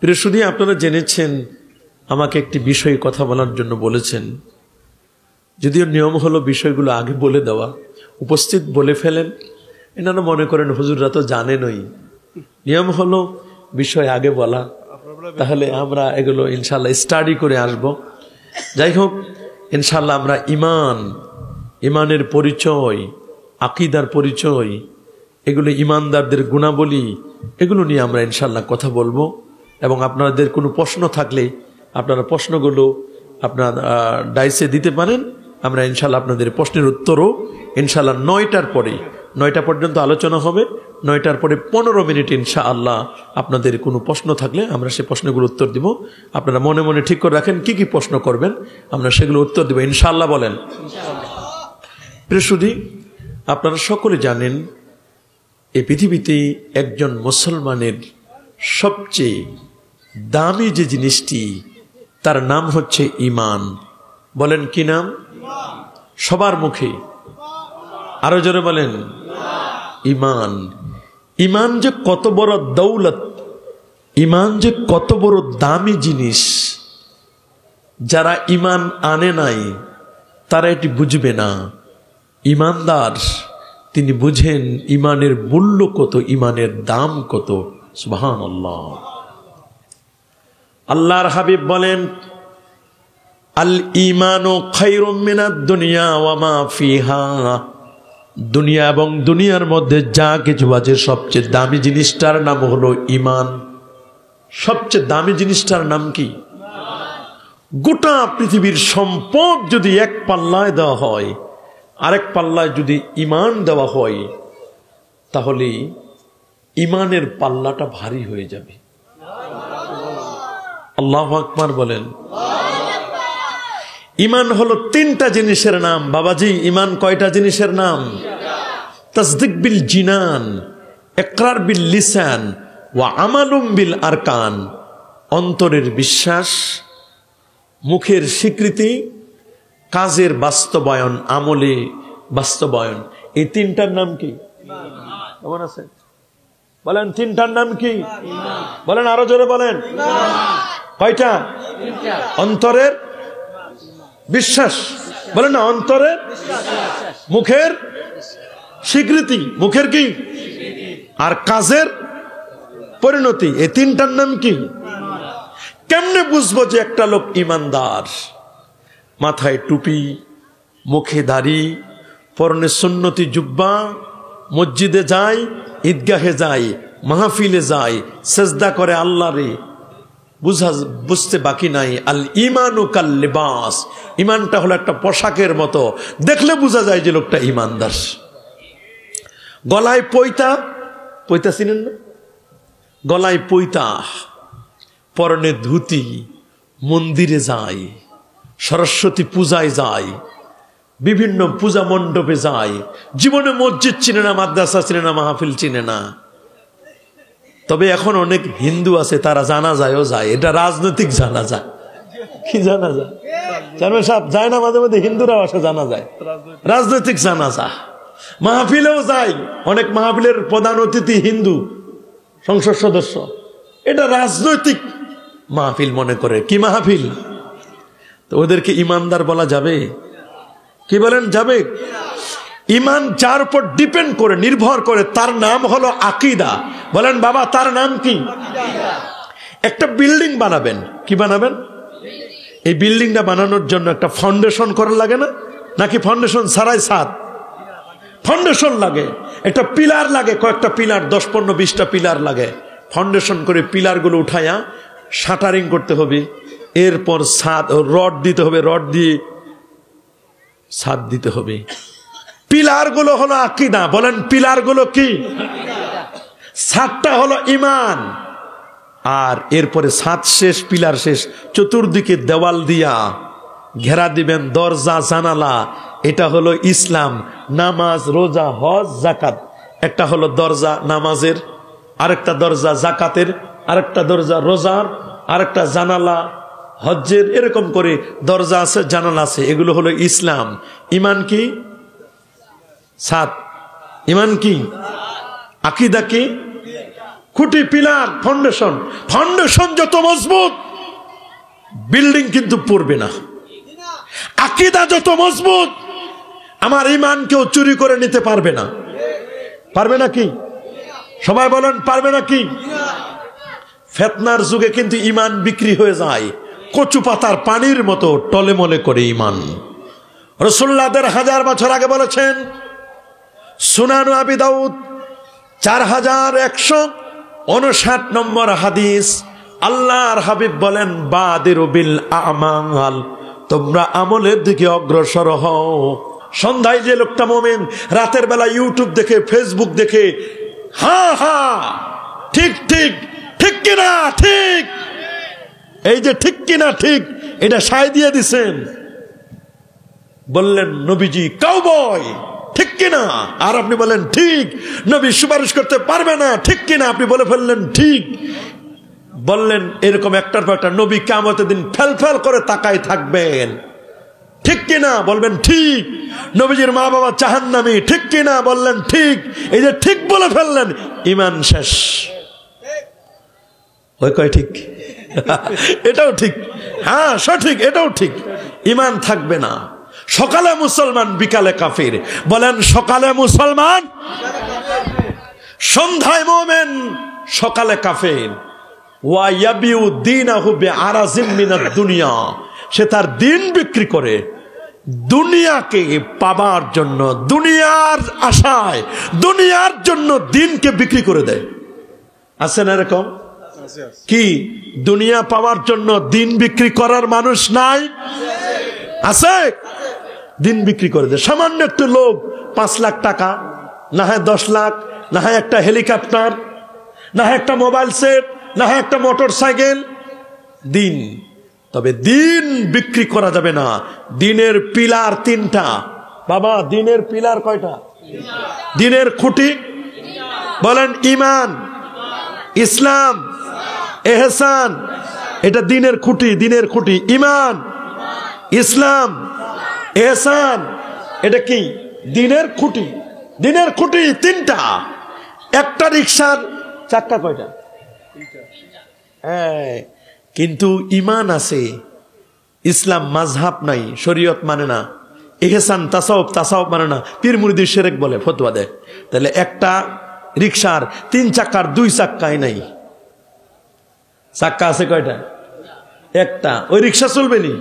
প্রিয় সুধী, আপনারা জেনেছেন আমাকে একটি বিষয়ে কথা বলার জন্য বলেছেন। যদিও নিয়ম হলো বিষয়গুলো আগে বলে দেওয়া, উপস্থিত বলে ফেলেন, এনারা মনে করেন হুজুররা তো জানেনই। নিয়ম হলো বিষয় আগে বলা, তাহলে আমরা এগুলো ইনশাল্লাহ স্টাডি করে আসব। যাই হোক, ইনশাল্লাহ আমরা ইমানের পরিচয়, আকীদার পরিচয়, এগুলো ইমানদারদের গুণাবলী, এগুলো নিয়ে আমরা ইনশাল্লাহ কথা বলবো। এবং আপনাদের কোনো প্রশ্ন থাকলে আপনারা প্রশ্নগুলো আপনার ডাইসে দিতে পারেন। আমরা ইনশাল্লাহ আপনাদের প্রশ্নের উত্তরও ইনশাল্লাহ 9টা পর্যন্ত আলোচনা হবে। 9টার পরে 15 মিনিট ইনশাআল্লাহ আপনাদের কোনো প্রশ্ন থাকলে আমরা সেই প্রশ্নগুলো উত্তর দিব। আপনারা মনে মনে ঠিক করে রাখেন কি কি প্রশ্ন করবেন, আমরা সেগুলো উত্তর দিব ইনশাআল্লাহ। বলেন প্রিয় সুধী, আপনারা সকলে জানেন এই পৃথিবীতে একজন মুসলমানের সবচেয়ে দামি যে জিনিসটি, তার নাম হচ্ছে ঈমান। বলেন কি নাম? সবার মুখে আরো জোরে বলেন ঈমান। ঈমান যে কত বড় দৌলত, ঈমান যে কত বড় দামি জিনিস, যারা ঈমান আনে নাই তারা এটি বুঝবে না। ঈমানদার তিনি বুঝেন ঈমানের মূল্য কত, ঈমানের দাম কত। সুবহানাল্লাহ। আল্লাহর হাবিব বলেন, আল ঈমানু খায়রুম মিনাদ দুনিয়া ওয়া মা ফিহা। দুনিয়া এবং দুনিয়ার মধ্যে যা কিছু আছে সবচেয়ে দামি জিনিসটার নাম হলো ঈমান। সবচেয়ে দামি জিনিসটার নাম কি? গোটা পৃথিবীর সম্পদ যদি এক পাল্লায় দেওয়া হয়, আরেক পাল্লায় যদি ঈমান দেওয়া হয়, তাহলে ঈমানের পাল্লাটা ভারী হয়ে যাবে। আল্লাহু আকবার বলেন। ঈমান হলো 3টা জিনিসের নাম। বাবাজি, ঈমান কয়টা জিনিসের নাম? তাসদিক বিল জিনান, ইকরার বিল লিসান, ওয়া আমালুম বিল আরকান। অন্তরের বিশ্বাস, মুখের স্বীকৃতি, কাজের বাস্তবায়ন, আমলে বাস্তবায়ন। এই 3টার নাম কি? কেমন আছে বলেন? 3টার নাম কি? বলেন আরো জোরে বলেন। কয়টা? অন্তরের বিশ্বাস, বলেন না, অন্তরের, মুখের স্বীকৃতি, মুখের কি, আর কাজের পরিণতি। এই 3টার নাম কি? কেমনে বুঝবো যে একটা লোক ঈমানদার? মাথায় টুপি, মুখে দাড়ি, পরনে সুন্নতি জুব্বা, মসজিদে যায়, ঈদগাহে যায়, মাহফিলে যায়, সেজদা করে আল্লাহরে। বুঝতে বাকি নাই। আল ঈমানু কাল লিবাস। ঈমানটা হলো একটা পোশাকের মতো, দেখলে বোঝা যায় যে লোকটা ঈমানদার। গলায় পৈতা, পৈতা চিনেন না? গলায় পৈতা, পরনে ধুতি, মন্দিরে যায়, সরস্বতী পূজায় যায়, বিভিন্ন পূজা মণ্ডপে যায়। জীবনে মসজিদ চিনে না, মাদ্রাসা চিনে না, মাহফিল চিনে না। তবে এখন অনেক হিন্দু আছে, তারা জানাজায়ও যায়। এটা রাজনৈতিক জানাজা। কি জানাজা? জানবে সাহেব যায় না, মাঝে মাঝে হিন্দুরাও আসে জানা যায়, রাজনৈতিক জানাজা। মাহফিলেও যায়, অনেক মাহফিলের প্রধান অতিথি হিন্দু সংসদ সদস্য। এটা রাজনৈতিক মাহফিল মনে করে। কি মাহফিল? তো ওদেরকে ঈমানদার বলা যাবে? কি বলেন, যাবে? ঈমান যার উপর ডিপেন্ড করে, নির্ভর করে, তার নাম হলো আকীদা। বলেন বাবা, তার নাম কি? একটা বিল্ডিং বানাবেন, কি বানাবেন? এই বিল্ডিংটা বানানোর জন্য একটা ফাউন্ডেশন করা লাগে না? নাকি ফাউন্ডেশন ছাড়াই ছাদ? ফাউন্ডেশন লাগে, একটা পিলার লাগে, কয়েকটা পিলার, 10-15-20টা পিলার লাগে। ফাউন্ডেশন করে পিলারগুলো উঠায়া শাটারিং করতে হবে, এরপর ছাদ, রড দিতে হবে, রড দিয়ে ছাদ দিতে হবে। পিলারগুলো হলো আকীদা। বলেন পিলারগুলো কি? ছাদটা হলো ঈমান। আর এরপরে ছাদ শেষ, পিলার শেষ, চতুর্দিকে দেওয়াল দিয়া ঘেরা দিবেন, দরজা জানালা। এটা হলো ইসলাম। নামাজ, রোজা, হজ, যাকাত। একটা হলো দরজা নামাজের, আরেকটা দরজা যাকাতের, আরেকটা দরজা রোজার, আরেকটা জানালা হজ্জের। এরকম করে দরজা আছে, জানালা আছে। এগুলো হলো ইসলাম। ঈমান কি? ছাদ। ঈমান কি? আকীদা কি? খুঁটি, পিলার, ফাউন্ডেশন। ফাউন্ডেশন যত মজবুত, বিল্ডিং কিন্তু পড়বে না। আকীদা যত মজবুত, আমার ঈমান কেউ চুরি করে নিতে পারবে না। পারবে নাকি? সবাই বলেন পারবে নাকি? ফিতনার যুগে কিন্তু ঈমান বিক্রি হয়ে যায় কচু পাতার পানির মতো, টলেমলে করে ঈমান। রাসূলুল্লাহ 1000 বছর আগে বলেছেন, সুনান আবি দাউদ 4159 নম্বর হাদিস, আল্লাহর হাবিব বলেন, বাদিরু বিল আমাল, তোমরা আমলের দিকে অগ্রসর হও। সন্ধ্যায় যে লোকটা মুমিন, রাতের বেলা ইউটিউব দেখে, ফেসবুক দেখে, হ্যাঁ হ্যাঁ ঠিক ঠিক, ঠিক কিনা ঠিক, এই যে ঠিক কিনা ঠিক, এটা সায় দিয়ে দিছেন। বললেন নবীজি কাউবয়, ঠিক কিনা? আর আপনি বলেন ঠিক। নবী সুপারিশ করতে পারবে না, ঠিক কিনা? আপনি বলে ফেললেন ঠিক। বললেন এরকম একটার পর একটা, নবী কিয়ামতের দিন ফেল ফেল করে তাকায় থাকবেন, ঠিক কিনা? বলবেন ঠিক। নবীজির মা বাবা জাহান্নামী, ঠিক কিনা? বললেন ঠিক। এই যে ঠিক বলে ফেললেন, ঈমান শেষ। ওই কয় ঠিক? এটাও ঠিক, হ্যাঁ সঠিক, এটাও ঠিক। ঈমান থাকবে না। সকালে মুসলমান, বিকালে কাফির। বলেন সকালে মুসলমান, সন্ধ্যায় মুমিন, সকালে কাফির। ওয়া ইয়াবিউ দীনাহু বিআরাজিম মিনাদ দুনিয়া, সে তার দিন বিক্রি করে দুনিয়াকে পাবার জন্য, দুনিয়ার আশায়, দুনিয়ার জন্য দিনকে বিক্রি করে দেয়। আছে না এরকম? কি দুনিয়া পাওয়ার জন্য দিন বিক্রি করার মানুষ নাই? আছে। দিন বিক্রি করে দেয়। সামান্য একটু লোক 5 লাখ টাকা, না হয় 10 লাখ, না হয় একটা হেলিকপ্টার, না হয় একটা মোবাইল সেট, না হয় একটা মোটর সাইকেল, দিন। তবে দিন বিক্রি করা যাবে না। দিনের পিলার 3টা। বাবা দিনের পিলার কয়টা? দিনের খুঁটি বলেন ঈমান, ইসলাম, ইহসান। এটা দিনের খুঁটি, দিনের খুঁটি। ঈমান, ইসলাম, ইহসান, এটা কি? দিনের খুঁটি। দিনের খুঁটি 3টা। একটা রিকশার চাক্কা কয়টা? কিন্তু ঈমান আছে, ইসলাম মাযহাব নাই, শরীয়ত মানে না, ইহসান তাসাউফ, তাসাউফ মানে না, পীর মুরিদি শিরক বলে, ফতোয়া দেয়। তাহলে একটা রিকশার 3 চাক্কার 2 চাক্কাই নাই। চাক্কা আছে কয়টা? একটা। ওই রিকশা চলবে নি?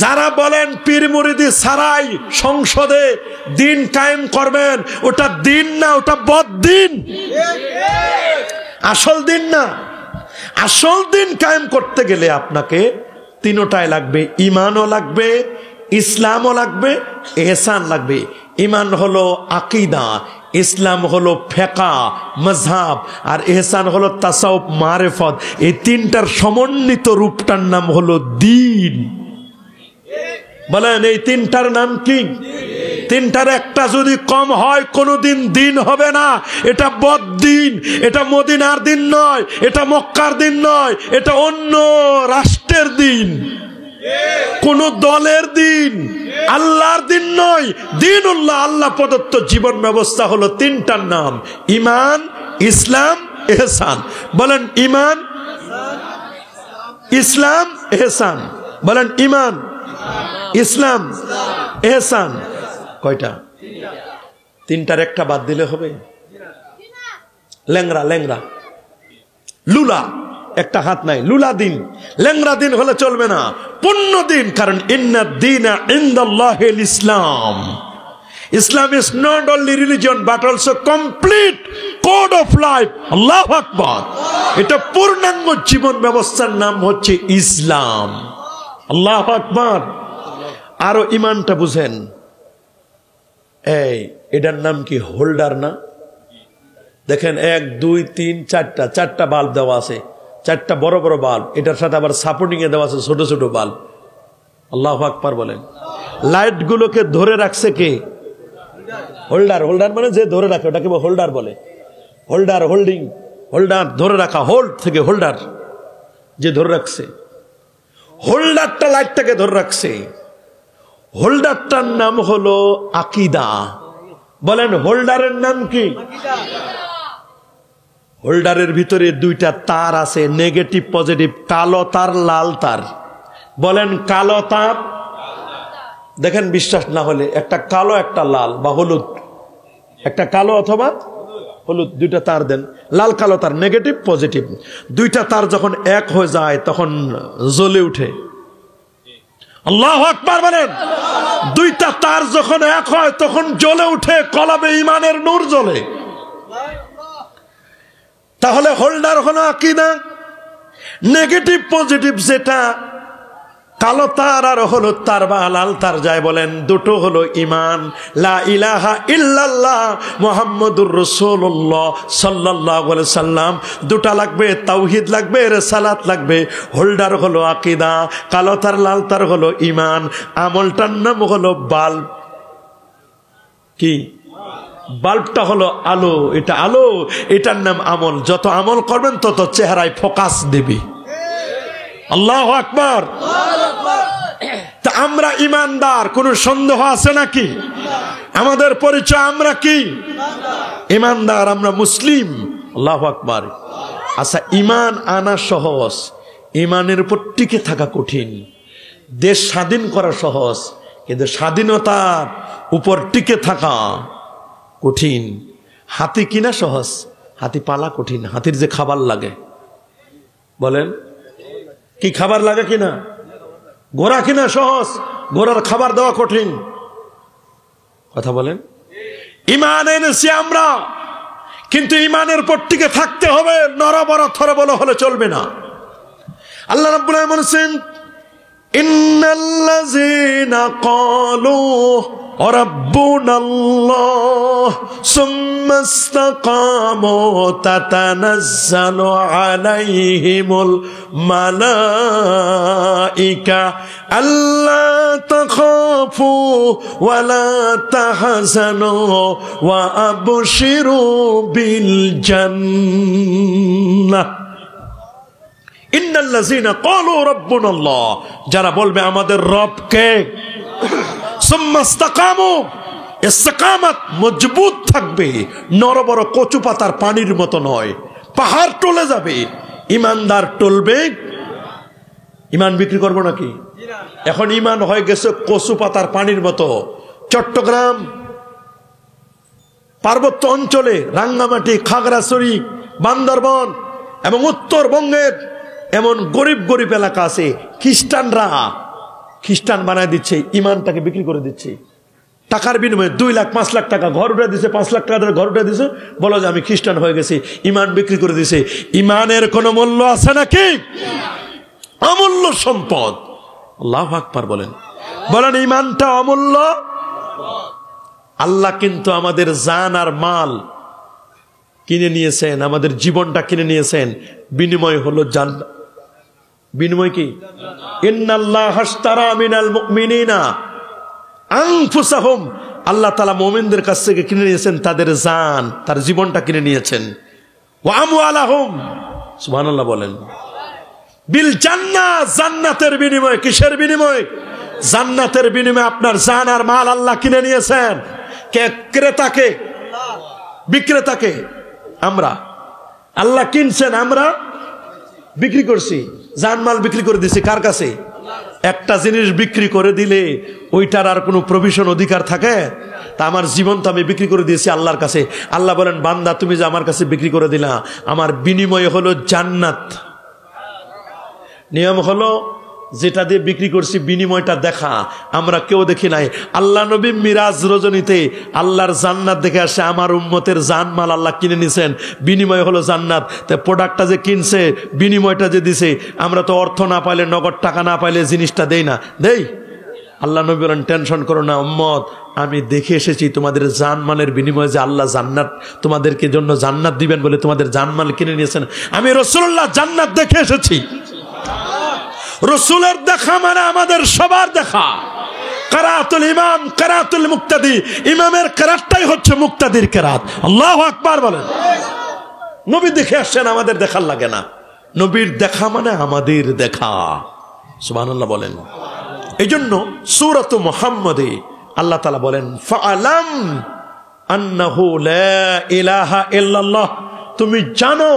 যারা বলেন পীর মুরিদি ছাড়াই সংসদে দিন কায়েম করবেন, ওটা দিন না, ওটা বদ্দিন। আসল দিন না। আসল দিন কায়েম করতে গেলে আপনাকে 3টাই লাগবে। ঈমানও লাগবে, ইসলামও লাগবে, ইহসান লাগবে। ঈমান হলো আকীদা, ইসলাম হলো ফিকহ মাযহাব, আর ইহসান হলো তাসাউফ মারিফত। এই 3টার সমন্বিত রূপটার নাম হলো দ্বীন। বলেন এই 3টার নাম কি? 3টার একটা যদি কম হয় কোনদিন দিন হবে না। এটা বদ্দিন। এটা মদিনার দিন নয়, এটা মক্কার দিন নয়, এটা অন্য রাষ্ট্রের দিন, কোন দলের দিন, আল্লাহর দিন নয়। দ্বীনুল্লাহ, আল্লাহ প্রদত্ত জীবন ব্যবস্থা হলো 3টার নাম ঈমান, ইসলাম, ইহসান। বলেন ঈমান, ইসলাম, ইহসান। বলেন ঈমান, ইসলাম, ইহসান। কয়টা? 3টার একটা বাদ দিলে হবে? ল্যাংরা, ল্যাংরা, লুলা, একটা হাত নাই, লুলা দিন। ল্যাংরা দিন হলে চলবে না, পূর্ণ দিন। কারণ ইন্নাদ দীনা ইনদাল্লাহিল ইসলাম। Islam is not only religion but also complete code of life. আল্লাহু আকবার। এটা পূর্ণাঙ্গ জীবন ব্যবস্থার নাম হচ্ছে ইসলাম। আল্লাহু আকবার। আরো ঈমানটা বুঝেন। এই এটার নাম কি? হোল্ডার না? দেখেন 1 2 3 4টা বাল্ব দেওয়া আছে, 4টা বড় বড় বাল্ব। এটার সাথে আবার সাপোর্টিং এ দেওয়া আছে ছোট ছোট বাল্ব। আল্লাহু আকবার বলেন। লাইট গুলোকে ধরে রাখছে কে? হোল্ডার। হোল্ডার মানে যে ধরে রাখে, ওটাকে হোল্ডার বলে। হোল্ডার, হোল্ডিং, হোল্ডার, ধরে রাখা। হোল্ড থেকে হোল্ডার, যে ধরে রাখছে। হোল্ডারটা লাইটটাকে ধরে রাখছে। হোল্ডারটার নাম হলো আকীদা। বলেন হোল্ডারের নাম কি? হোল্ডারের ভিতরে দুইটা তার আছে, নেগেটিভ পজিটিভ, কালো তার লাল তার। বলেন কালো তার। দেখেন বিশ্বাস না হলে একটা কালো একটা লাল বা হলুদ, একটা কালো অথবা হলুদ, দুইটা তার দেন, লাল কালো তার, নেগেটিভ পজিটিভ। দুইটা তার যখন এক হয়ে যায় তখন জ্বলে উঠে। আল্লাহু আকবার বলেন। দুইটা তার যখন এক হয় তখন জ্বলে উঠে, কলবে ঈমানের নূর জ্বলে। তাহলে হোল্ডার হলো আকীদা। নেগেটিভ পজিটিভ যেটা কালো তার আর হলুদ তার বা লাল তার যায় বলেন, দুটো হলো ঈমান। লা ইলাহা ইল্লাল্লাহ মুহাম্মাদুর রাসূলুল্লাহ সাল্লাল্লাহু আলাইহি সাল্লাম, দুটা লাগবে, তাওহীদ লাগবে, রিসালাত লাগবে। হোল্ডার হলো আকীদা, কালো তার লাল তার হলো ঈমান। আমলটার নাম হলো বাল্ব। কি? বাল্বটা হলো আলো, এটা আলো, এটার নাম আমল। যত আমল করবেন তত চেহারায় ফোকাস দেবে। আল্লাহু আকবার। তা আমরা ইমানদার, কোন সন্দেহ আছে নাকি? আমাদের পরিচয় আমরা কি? ইমানদার, আমরা মুসলিম। আল্লাহু আকবার। আচ্ছা, ইমান আনা সহজ, ইমানের উপর টিকে থাকা কঠিন। দেশ স্বাধীন করা সহজ, কিন্তু স্বাধীনতার উপর টিকে থাকা কঠিন। হাতি কিনা সহজ, হাতি পালা কঠিন। হাতির যে খাবার লাগে, বলেন কি খাবার লাগে কিনা? ঘোড়া কিনা সহজ, ঘোড়ার খাবার দেওয়া কঠিন। কথা বলেন। ঈমান এনেছি আমরা, কিন্তু ঈমানের উপর টিকে থাকতে হবে, নরবর থরবর হলে চলবে না। আল্লাহ রাব্বুল আলামিন বলেছেন, ইন্নাল্লাযীনা ক্বালু রাব্বুনাল্লাহ সুম্মা ইসতাকামু তাতানাজ্জালু আলাইহিমুল মালাইকা আল্লা তাখাফু ওয়া লা তাহজানু ওয়া আবশিরু বিল জান্নাহ। ইন্নাল্লাযীনা ক্বালু রাব্বুনাল্লাহ, যারা বলবে আমাদের রব কে, সুম্মা ইসতাকামু, ইস্তিকামাত মজবুত থাকবে, নরবর কচু পাতার পানির মতো নয়, পাহাড় টলে যাবে। ইমানদার টলবে। ইমান বিক্রি করবো নাকি? এখন ইমান হয়ে গেছে কচু পাতার পানির মতো। চট্টগ্রাম পার্বত্য অঞ্চলে, রাঙ্গামাটি, খাগড়াছড়ি, বান্দরবন এবং উত্তরবঙ্গের এমন গরিব গরিব এলাকা আছে, খ্রিস্টানরা খ্রিস্টান বানায় দিচ্ছে, ইমানটাকে বিক্রি করে দিচ্ছে। টাকার বিনিময়ে 2 লাখ 5 লাখ টাকা ঘর উঠে দিছে, 5 লাখ টাকা ঘর উঠে দিছে, বলো যে আমি খ্রিস্টান হয়ে গেছি, ইমান বিক্রি করে দিছে। ইমানের কোনো মূল্য আছে নাকি? অমূল্য সম্পদ। আল্লাহু আকবার বলেন। বলেন ইমানটা অমূল্য। আল্লাহ কিন্তু আমাদের জান আর মাল কিনে নিয়েছেন, আমাদের জীবনটা কিনে নিয়েছেন, বিনিময় হলো জান্নাত। বিনিময় কি? ইন্নাল্লাহা আশতারা মিনাল মুমিনিনা আনফুসাহুম, আল্লাহ তাআলা মুমিনদের কাছ থেকে কিনে নিয়েছেন তাদের জান, তার জীবনটা কিনে নিয়েছেন। ওয়া আমওয়ালাহুম, সুবহানাল্লাহ বলেন। বিল জান্নাহ, জান্নাতের বিনিময়। কিসের বিনিময়? জান্নাতের বিনিময়ে আপনার জান আর মাল আল্লাহ কিনে নিয়েছেন। কে? ক্রেতাকে, বিক্রেতাকে। আমরা। আল্লাহ কিনছেন, আমরা বিক্রি করছি, জানমাল বিক্রি করে দিছি। কার কাছে? একটা জিনিস বিক্রি করে দিলে ওইটার আর কোনো প্রভিশন অধিকার থাকে? তা আমার জীবন তো আমি বিক্রি করে দিয়েছি আল্লাহর কাছে। আল্লাহ বলেন, বান্দা তুমি যে আমার কাছে বিক্রি করে দিলা, আমার বিনিময় হলো জান্নাত। নিয়ম হলো যেটা দিয়ে বিক্রি করছি বিনিময়টা দেখা। আমরা কেউ দেখি নাই। আল্লাহ নবী মিরাজ রজনীতে আল্লাহর জান্নাত দেখে আসে। আমার উম্মতের জানমাল আল্লাহ কিনে নিছেন, বিনিময় হলো জান্নাত। তাই প্রোডাক্টটা যে কিনছে, বিনিময়টা যে দিছে, আমরা তো অর্থ না পাইলে, নগদ টাকা না পাইলে জিনিসটা দেই না, দেই? আল্লাহ নবী বলেন, টেনশন করো না উম্মত, আমি দেখে এসেছি তোমাদের জানমালের বিনিময়ে যে আল্লাহ জান্নাত তোমাদেরকে জন্য জান্নাত দিবেন বলে তোমাদের জানমাল কিনে নিয়েছেন। আমি রাসূলুল্লাহ জান্নাত দেখে এসেছি। রাসূলের দেখা মানে আমাদের সবার দেখা। কিরাতুল ইমাম, কিরাতুল মুক্তাদি, ইমামের কিরাতটাই হচ্ছে মুক্তাদির কিরাত। আল্লাহু আকবার বলেন। নবী দেখে আসছেন, আমাদের দেখার লাগে না। নবীর দেখা মানে আমাদের দেখা। সুবহানাল্লাহ বলেন। এইজন্য সূরাত মুহাম্মাদে আল্লাহ তাআলা বলেন, ফাআলাম আন্নাহু লা ইলাহা ইল্লাল্লাহ তুমি জানো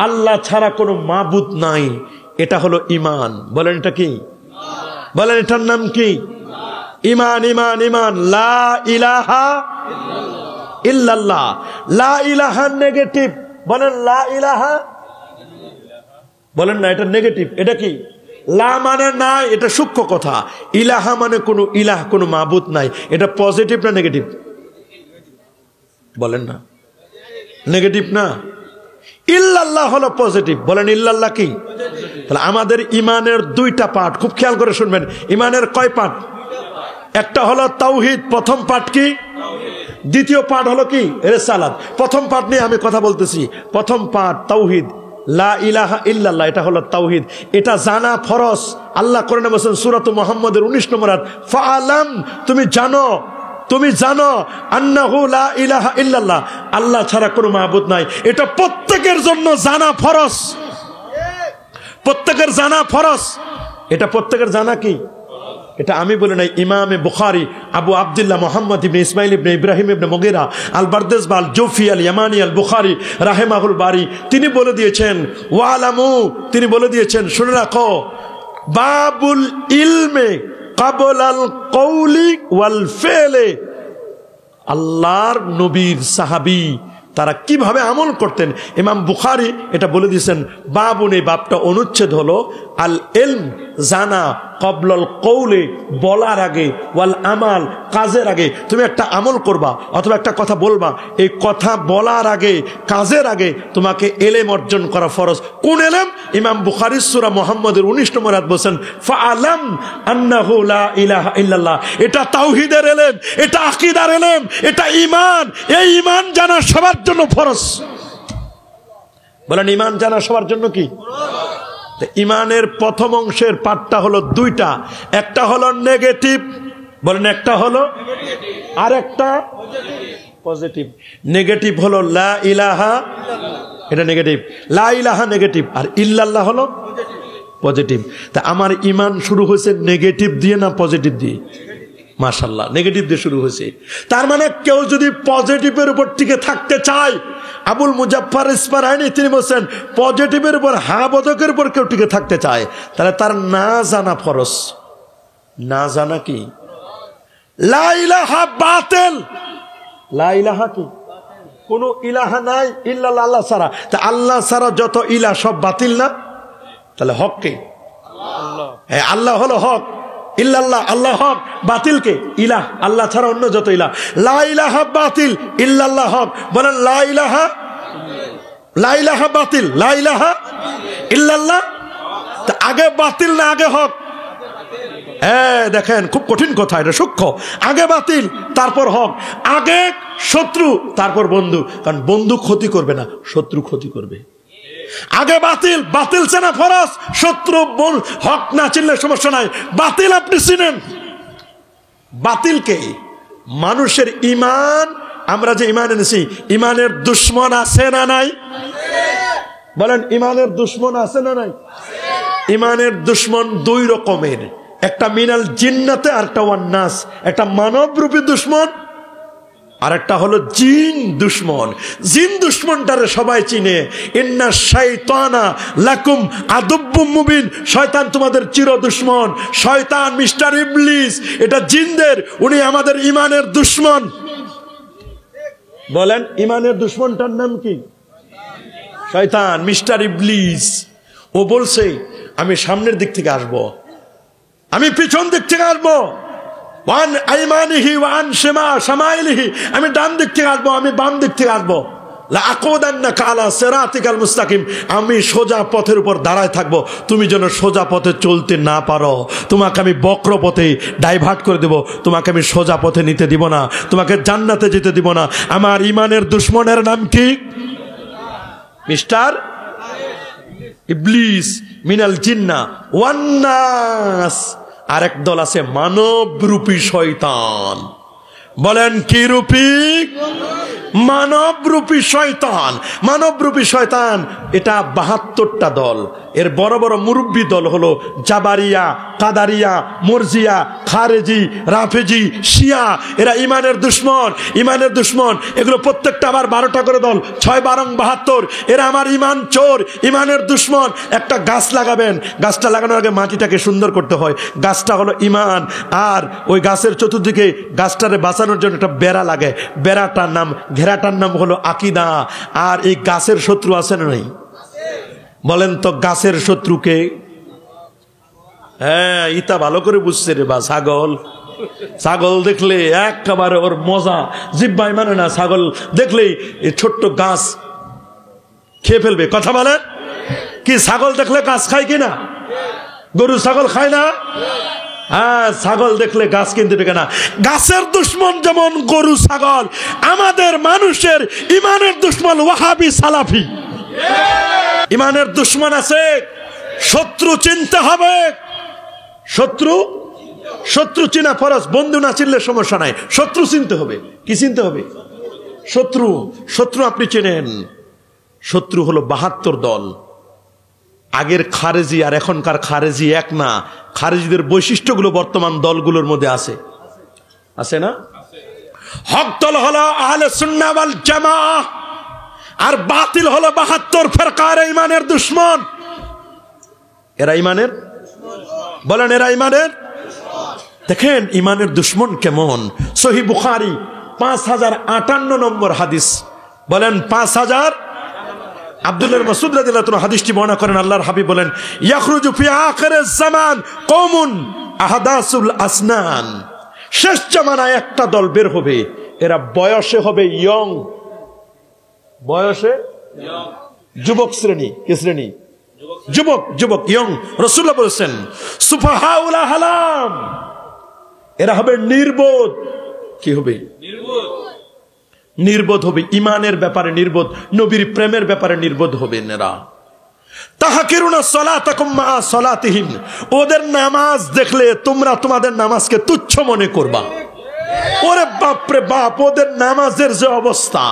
আল্লাহ ছাড়া কোনো মাবুদ নাই। এটা হলো ঈমান। বলেন এটা কি? বলেন এটার নাম কি? ঈমান। ঈমান ঈমান লা ইলাহা ইল্লাল্লাহ। লা ইলাহা নেগেটিভ। বলেন লা ইলাহা। বলেন না, এটা নেগেটিভ। এটা কি? লা মানে নাই, এটা সূক্ষ্ম কথা। ইলাহা মানে কোনো ইলাহ, কোনো মাবুদ নাই। এটা পজিটিভ না নেগেটিভ? বলেন না, নেগেটিভ না। ইল্লাল্লাহ হলো পজিটিভ। বলেন ইল্লাল্লাহ কি? তাহলে আমাদের ইমানের দুইটা পার্ট, খুব খেয়াল করে শুনবেন। ইমানের কয় পার্ট? একটা হলো তাওহীদ, প্রথম পার্ট কি? দ্বিতীয় পার্ট হলো কি? রিসালাত। প্রথম পার্ট নিয়ে আমি কথা বলতেছি। প্রথম পার্ট তাওহীদ, লা ইলাহা ইল্লাল্লাহ, এটা হলো তাওহীদ। এটা জানা ফরজ। আল্লাহ কোরআনে বলেছেন সূরা মুহাম্মদের 19 নম্বর আয়াত, ফাআলাম, তুমি জানো, তুমি জানো আন্নাহু লা ইলাহা ইল্লাল্লাহ, আল্লাহ ছাড়া কোনো মাবুদ নাই। এটা প্রত্যেকের জন্য জানা ফরজ। প্রত্যেকের জানা ফরজ। এটা প্রত্যেকের জানা কি? এটা আমি বলি নাই, ইমামে বুখারী আবু আব্দুল্লাহ মুহাম্মদ ইবনে ইসমাইল ইবনে ইব্রাহিম ইবনে মুগীরা আল বারদেসবা আল জুফি আল ইয়ামানি আল বুখারী রাহিমাহুল বারী তিনি বলে দিয়েছেন, ওয়ালামু, তিনি বলে দিয়েছেন, শুনে রাখো, বাবুল ইলমে কাবলাল কওলি ওয়াল ফেলে। আল্লাহর নবীর সাহাবী তারা কিভাবে আমল করতেন, ইমাম বুখারী এটা বলে দিয়েছেন। বাবুনে, বাবটা অনুচ্ছেদ হলো আল ইলম, জানা, কবলাল কওলে, বলার আগে, ওয়াল আমাল, কাজের আগে। তুমি একটা আমল করবা অথবা একটা কথা বলবা, এই কথা বলার আগে, কাজের আগে তোমাকে এলেম অর্জন করা ফরজ। কোন এলেম? ইমাম বুখারী সূরা মুহাম্মদের 19 নম্বর আয়াত বলেন, ফাআলাম আন্নাহু লা ইলাহা ইল্লাল্লাহ। এটা তাওহীদের এলেম, এটা আকীদার এলেম, এটা ঈমান। এই ঈমান জানা সবার জন্য ফরজ। বলেন ঈমান জানা সবার জন্য কি? ঈমানের প্রথম অংশের পার্টটা হলো দুইটা। একটা হলো নেগেটিভ। বলেন একটা হলো, আর একটা পজিটিভ। নেগেটিভ হলো লা ইলাহা, এটা নেগেটিভ। লা ইলাহা নেগেটিভ, আর ইল্লাল্লাহ হলো পজিটিভ। তা আমার ঈমান শুরু হয়েছে নেগেটিভ দিয়ে না পজিটিভ দিয়ে? মাশাআল্লাহ, নেগেটিভ দিয়ে শুরু হয়েছে। তার মানে কেউ যদি পজিটিভের উপর টিকে থাকতে চায়, আবুল মুজাফফর ইসফারাইনি তিনি বলছেন, পজিটিভের উপর, হা বোধকের উপর কেউ টিকে থাকতে চায়, তাহলে তার না জানা ফরজ। না জানা কি? লা ইলাহা বাতিল। লা ইলাহা কি? কোন ইলাহা নাই ইল্লাল্লাহ, আল্লাহ ছাড়া। তা আল্লাহ ছাড়া যত ইলাহ সব বাতিল না? তাহলে হক কে? আল্লাহ। আল্লাহ হলো হক, ইল্লাল্লাহ আল্লাহ হক, বাতিল কে? ইলাহ, আল্লাহ ছাড়া অন্য যত ইলাহ। লা ইলাহা বাতিল, ইল্লাল্লাহ হক। বলেন লা ইলাহা, লা ইলাহা বাতিল, লা ইলাহা ইল্লাল্লাহ। আগে বাতিল না আগে হক? দেখেন খুব কঠিন কথা, এটা সূক্ষ্ম। আগে বাতিল তারপর হক, আগে শত্রু তারপর বন্ধু। কারণ বন্ধু ক্ষতি করবে না, শত্রু ক্ষতি করবে। আগে বাতিল, বাতিল চেনা ফরজ। শত্রু হক না চিনলে সমস্যা নাই, বাতিল আপনি চিনেন। বাতিলকে মানুষের ঈমান, আমরা যে ঈমান এনেছি, ঈমানের দুশমন আছে না নাই? বলেন ঈমানের দুশমন আছে না নাই? ঈমানের দুশমন দুই রকমের, একটা মিনাল জিন্নাতে আর একটা ওয়ান নাস। একটা মানবরূপী দুশমন, আর একটা হলো জিন দুশমন। জিন দুশমনটারে সবাই চিনে, ইন্না শাইতানা লাকুম আদুব্বুম মুবিন। শয়তান তোমাদের চির দুশমন। শয়তান মিস্টার ইবলিস, এটা জিনদের, উনি আমাদের ঈমানের দুশমন। বলেন ঈমানের দুশমনটার নাম কি? শয়তান, মিস্টার ইবলিস। ও বলছে আমি সামনের দিক থেকে আসবো, আমি পিছন দিক থেকে আসবো, ওয়ান আইমানিহি ওয়ান শামাইলিহি, আমি ডান দিক থেকে আসবো, আমি বাম দিক থেকে আসবো। লাআকুদান্নাকা আলা সিরাতিকাল মুস্তাকিম, আমি সোজা পথের উপর দাঁড়ায় থাকবো, তুমি যেন সোজা পথে চলতে না পারো। তোমাকে আমি বক্র পথে ডাইভার্ট করে দেব, তোমাকে আমি সোজা পথে নিতে দিব না, তোমাকে জান্নাতে যেতে দিব না। আমার ঈমানের দুশমনের নাম কি? মিস্টার ইবলিস, মিনাল জিন্না ওয়ান নাস। আরেক দল আছে মানবরূপী শয়তান। বলেন কি রূপী? মানবরূপী শয়তান। মানবরূপী শয়তান, এটা 72টা দল। এর বড় বড় মুরব্বী দল হলো জাবারিয়া, কাদারিয়া, মরজিয়া, খারেজি, রাফেজি, শিয়া। এরা ইমানের দুশ্মন, ইমানের দুশ্মন। এগুলো প্রত্যেকটা আবার 12টা করে দল, 6 12 72। এরা আমার ইমান চোর, ইমানের দুশ্মন। একটা গাছ লাগাবেন, গাছটা লাগানোর আগে মাটিটাকে সুন্দর করতে হয়। গাছটা হলো ইমান, আর ওই গাছের চতুর্দিকে গাছটারে বাঁচানোর জন্য একটা বেড়া লাগে। বেড়াটার নাম, ঘেরাটার নাম হলো আকীদা। আর এই গাছের শত্রু আছে না নাই? বলেন তো গাছের শত্রুকে? হ্যাঁ, ইতা ভালো করে বুঝছে রে বা। ছাগল, ছাগল দেখলে একেবারে ওর মজা জিব্বাই মানে না। ছাগল দেখলেই এই ছোট্ট গাছ খেয়ে ফেলবে। কথা বলেন কি? ছাগল দেখলে গাছ খায় কিনা? গরু ছাগল খায় না? হ্যাঁ, ছাগল দেখলে গাছ কিনতে দেবে না। গাছের দুশ্মন যেমন গরু ছাগল, আমাদের মানুষের ইমানের দুশ্মন ওয়াহাবি সালাফি। ইমানের দুশ্মন আছে, শত্রু চিনতে হবে। শত্রু, শত্রু চিনা ফরজ। বন্ধু না চিনলে সমস্যা নাই, শত্রু চিনতে হবে। কি চিনতে হবে? শত্রু। শত্রু আপনি চেনেন? শত্রু হলো 72 দল। আগের খারেজি আর এখনকার খারেজি এক না। খারেজিদের বৈশিষ্ট্যগুলো বর্তমান দলগুলোর মধ্যে আছে, আছে না? হক দল হলো আহলে সুন্নাহ ওয়াল জামাআহ, আর বাতিল হলো 72 ফিরকার ইমানের দুশ্মন। এরা ইমানের, বলেন এরা ইমানের। দেখেন ইমানের দুশ্মন কেমন। সহিহ বুখারী 5058 নম্বর হাদিস। বলেন 5000। আব্দুল্লাহ মাসউদ রাদিয়াল্লাহু আনহু হাদিসটি বর্ণনা করেন। আল্লাহর হাবিব বলেন, ইয়াখরুজু ফি আখিরিজ জামান কওমুন আহদাসুল আসনান। শেষ জামানায় একটা দল বের হবে, এরা বয়সে হবে ইয়ং, বয়সে যুবক শ্রেণী। কি শ্রেণী? যুবক, যুবক, ইয়ং। রাসূলুল্লাহ বলেছেন সুফাহাউল আহলাম, এরা হবে নির্বোধ। কি হবে? নির্বোধ। নির্বোধ হবে, ইমানের ব্যাপারে নির্বোধ, নবীর প্রেমের ব্যাপারে নির্বোধ হবেন এরা। তাহাকিরুনা সালাতাকুম মা সালাতিহিম, ওদের নামাজ দেখলে তোমরা তোমাদের নামাজকে তুচ্ছ মনে করবা। ওরে বাপ রে বাপ, ওদের নামাজের যে অবস্থা,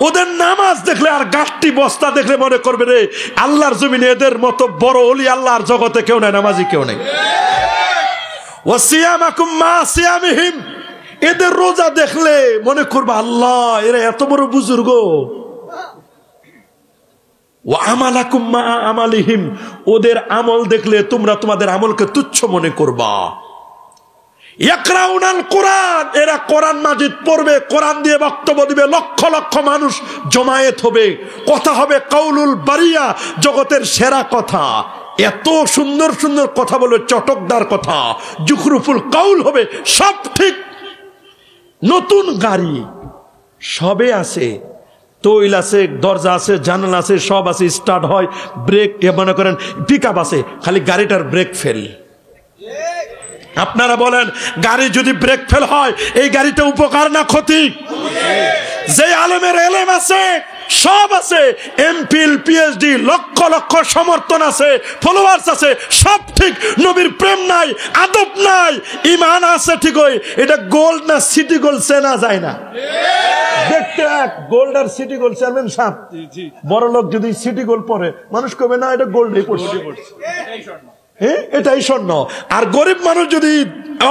ওদের নামাজ দেখলে আর গাঠটি বস্তা দেখলে মনে করবে রে আল্লাহর জমিনে এদের মতো বড় ওলি আল্লাহর জগতে কেউ নাই, নামাজি কেউ নেই। ওয়া সিয়ামাকুম মা সিয়ামিহিম, এদের রোজা দেখলে মনে করবা আল্লাহ এরা এত বড় বুজুর্গ। ওয়া আমালাকুম মা আমালিহিম, ওদের আমল দেখলে তোমরা তোমাদের আমলকে তুচ্ছ মনে করবা। ইয়াকরাউনাল কোরআন, এরা কোরআন মাজিদ পড়বে, কোরআন দিয়ে বক্তব্য দিবে, লক্ষ লক্ষ মানুষ জমায়েত হবে, কথা হবে কাউলুল বারিয়া, জগতের সেরা কথা। এত সুন্দর সুন্দর কথা বলবে, চটকদার কথা, জুখরুফুল কাউল হবে, সব ঠিক। নতুন গাড়ি সবে আছে, তৈল আছে, দরজা আছে, জানালা আছে, সব আছে, স্টার্ট হয়, ব্রেক মনে করেন পিকআপ আছে, খালি গাড়িটার ব্রেক ফেল। আপনারা বলেন গাড়ি যদি ব্রেক ফেল হয় এই গাড়িটা উপকার না ক্ষতি? যে আলেমের এলেম আছে, সব আছে, এমফিল পিএইচডি, লক্ষ লক্ষ সমর্থন আছে, ফলোয়ার্স আছে, সব ঠিক, নবীর প্রেম নাই, আদব নাই, ইমান আছে ঠিকই। এটা গোল্ড না সিটি গোল্ড চেনা যায় না। দেখতে এক গোল্ড আর সিটি গোল্ড চেয়ারম্যান সাহেব, বড় লোক যদি সিটি গোল্ড পরে মানুষ কবে না এটা গোল্ডই পড়ছে, এটাই স্বর্ণ। আর গরিব মানুষ যদি